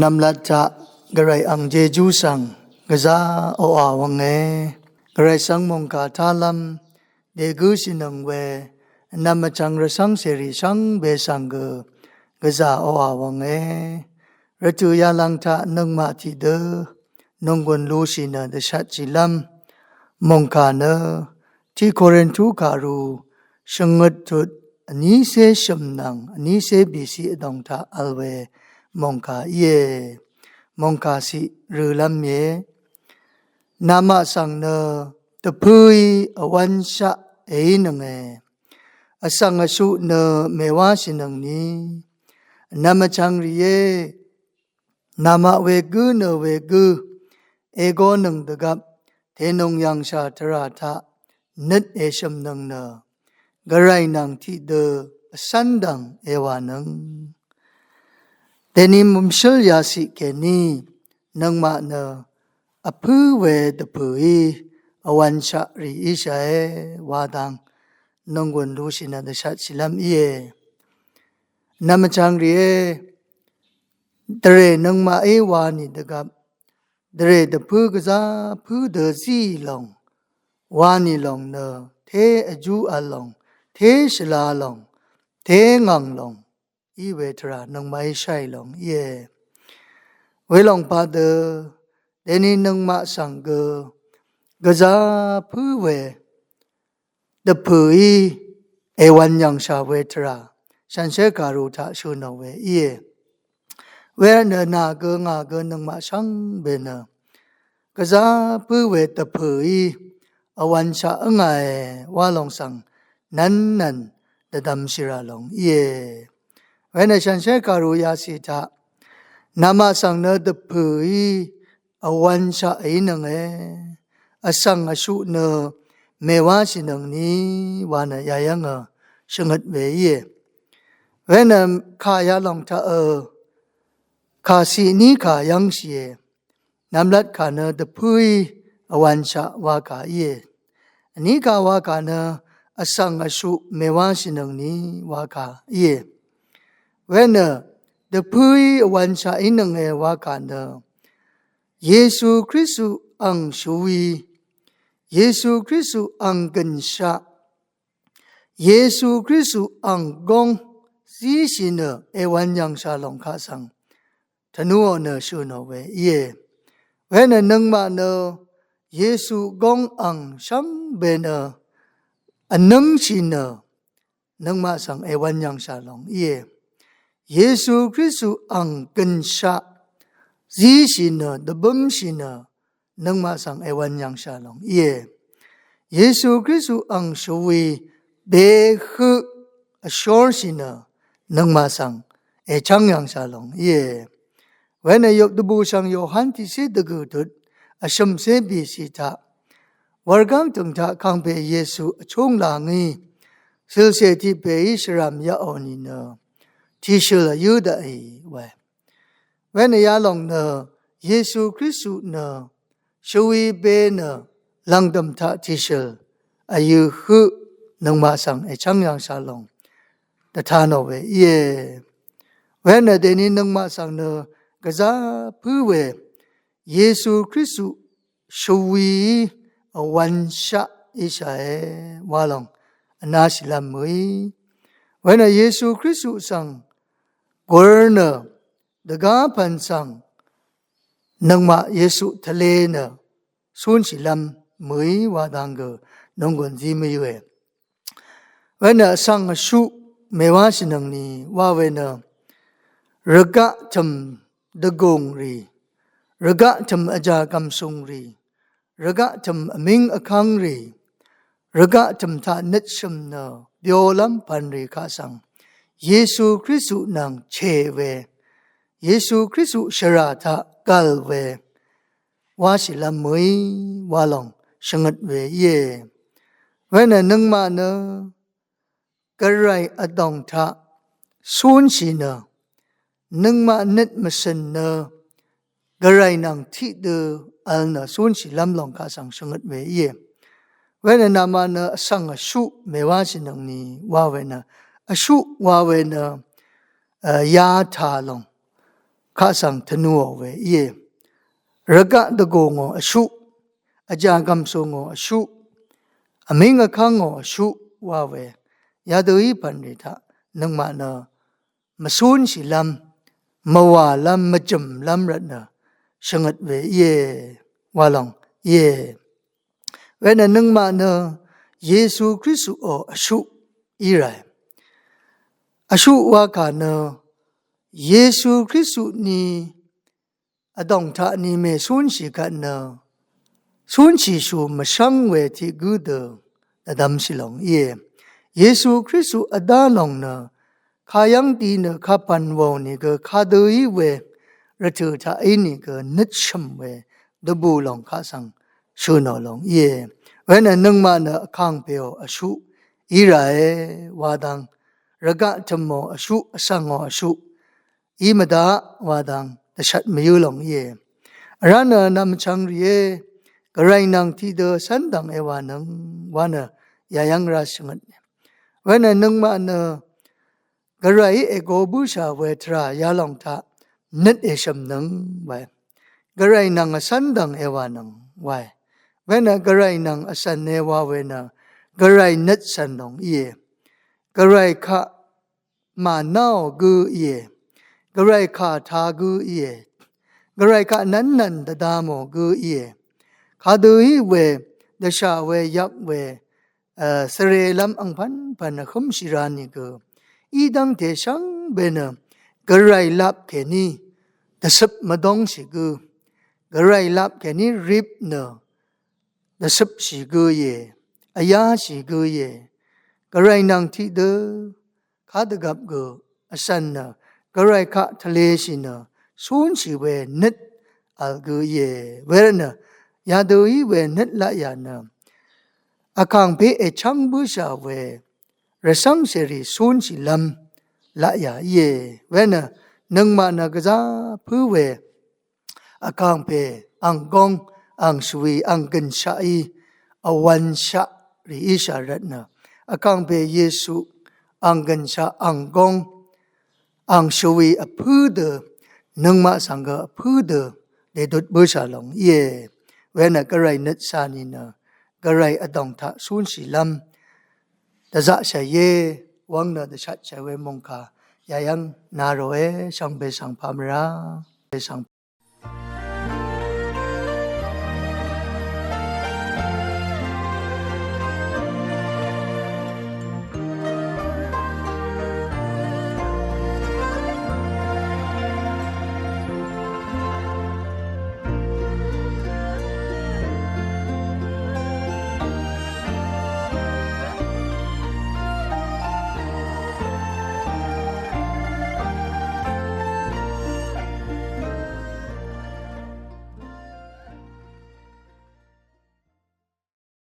นำลัดจะกระไรอังเจจูสังกะซาโออาวังเอกระไรสังมงกาทาลัมเดกุสินังเวนำมาจังระสังเสรีสังเบสังกะซาโออาวังเอระตุยาลังทะนังมาทิเดนงกวนลูสินะเดชัดจิลัมมงกาเนที่โครินทูคารูชงดจุดอันนี้เสชมนังอันนี้เสบีสีดงทะอัลเวมงคาเยมงคาสิรือลำเยนามาสังเนตะพุยอวันชะเอนังเออสังอสุเนเมวาสินังนี้นามาจังรีเยนามาเวกุเนเวกุเอโกนังตะกับเทนงยังชาตราทะนึดเอชมนังเนกระไรนังที่เดสันดังเอวานังแต่นี่มุมเชลยาสิแกนี่นังมาเนอพูเวดพูอีอวันชะรีอิชาเอวาดังนงวนรู้สินะเดชัดสิลัมเอนามจังรีเอตเรนังมาเอวานิดกับตเรดพูกษาพูเดซีลงวานิลงเนเทอจูอลงเทชลาลงเทงังลงอีเวทรานังไม่ใช่ลงเย่เวลงปาเดเดนี่นังมาสังเกกษาผู้เวเดผู้อีเอวันยังชาเวทราฉันเชการุทะชุนเวเย่เวเนนาเกงาเกนังมาสังเบเนกษาผู้เวเดผู้อีอวันชาไงว่าลงสังนั้นเดดำชิราลงเย่เวนฉันเชการุยาสิทะนามาสังเนตพุยอวันชะอินังเออสังอสุเนเมวาสินังนี้วานยายังชงดเวเยเวนขายาลงทะขาสีนี้ขายังเสียนำลัดขาเนตพุยอวันชะวากาเยอันนี้กาวากาเนอสังอสุเมวาสินังนี้วากาเยเวนเดพุยวันชาอินังเอวากันเดเยซูคริสต์อังชูวีเยซูคริสต์อังกันชาเยซูคริสต์อังกงซีชินเอวันยังชาลงคาสังธนูเนชูโนเวเยเวนนังมาเนเยซูกงอังชังเบเนอันนังชินนังมาสังเอวันยังชาลงเยเยซูคริสต์อังกันชาซีชินเดบัมชินนังมาสังเอวันยังชาลงเยซูคริสต์อังชวีเบฮึอชอร์ชินนังมาสังเอชังยังชาลงเวนยกดบูชังโยฮันที่สิดกุดุดอชมเซบีสิทาวรกังตุงทะคังเปเยซูชงลางีสิลเซติเปอิสรามยาอนินที่เชื่อยูดาเอเวนยาลงเนเยซูคริสต์เนช่วยเบเนลังดมทะที่เชื่ออายุหุนังมาสังเอชังยังชาลงแต่ทานเอาไว้เวนเดนี่นังมาสังเนกษาผู้เวเยซูคริสต์ช่วยวันชะอิสราเอลว่าลงนาสิลามวยเวนเยซูคริสต์สังกวนเนดกาพันสังนังมาเยซูทะเลเนสุนสิลามมวยวาดังกนงกวนจีไม่อยู่เวนสังสุเมวาสินังนี้ว่าเวนรกะจำดกงรีรกะจำอาจากำทรงรีรกะจำอมิงอคังรีรกะจำทานิชมเนเดียวลำพันรีข้าสังเยซูคริสต์นังเชเวเยซูคริสต์ชราทะกัลเววาสิลามวยวาลงชงดเวเยเวนนังมาเนกระไรอดองทะสุนชินนังมาเน็ตมสนเนกระไรนังที่เดอัลเนสุนชิลามลงข้าสังชงดเวเยเวนนามาเนสังสุเมวาสินังนี้ว่าเวนอสุว่าเวนยาทาลง ข้าสังธนูเวเยรกะตะโกงอชุอาจารย์กำสงอชุอเมงคังอชุว่าเวยาดูอีปันริทะนังมาเนมาซูนสิลำมาว่าลำมาจุ่มลำรัตนะชงัดเวเยวาลองเยเวนันนังมาเนเยซูคริสต์อชุอีไรอชุว่าขาเนเยซูคริสต์นี่อดองทานี่เมซูนสิกันเนซูนสิชูมาชังเวที่กูเดอดำสิลองเยซูคริสต์อดาลองเนข้ายังดีเนข้าปันวงนี่ก็ข้าดูอีเวรัตถะไอ้นี่ก็นึกชมเวดบูลองข้าสังชูนอลองเวนันนังมาเนข้างเปียวอชุอีไรวาดังรกะจมออชุสังอชุอีมดาวาดังตชัดไม่ยุลงร้านนำชังเรียกระไรนังที่เดอสันดังเอวานังวานะยายังราชงัดเวนันนังมาเนกระไรเอโกบูชาเวทรายาลองทานัดเอชมนังไว้กระไรนังสันดังเอวานังไว้เวนันกระไรนังสันเนวาเวนะกระไรนัดสันดงกระไรข้ามาเน่ากูกระไรข้าทากูกระไรข้านั้นตะดามกูข้าดูฮีเวเดชาเวยักเวสเรลัมอังพันคุมชิรานิกูอีดังเทชังเบนกระไรลับแค่นี้แต่สับมาดองสิกูกระไรลับแค่นี้ริบเนแต่สับสิกูอายาสิกูกระไรนังที่เดอข้าตะกับกูสันนะกระไรข้าทะเลสินะสูนสิเวนึดอัลกูเวรนะยาดูอีเวนึดละยานะอาคังเปเอชังบูชาเวระสังเสรีสูนสิลำละยาเวนะนังมานะกะจาผู้เวอาคังเปอังกงอังสวีอังกันชาอีอวันชะริอิชารัตนะอาคังเปเยซูอังกันชาอังกงอังสวีอผู้เดนังมาสังกะผู้เดเดดุดบูชาลงเวนะกะไรนัดสานีนะกระไรอดองทะสูนสิลำแต่จะเสียวังนะแต่ชัดเสียเวมงคายายังนาโรเอสังเบสังพามราเบสัง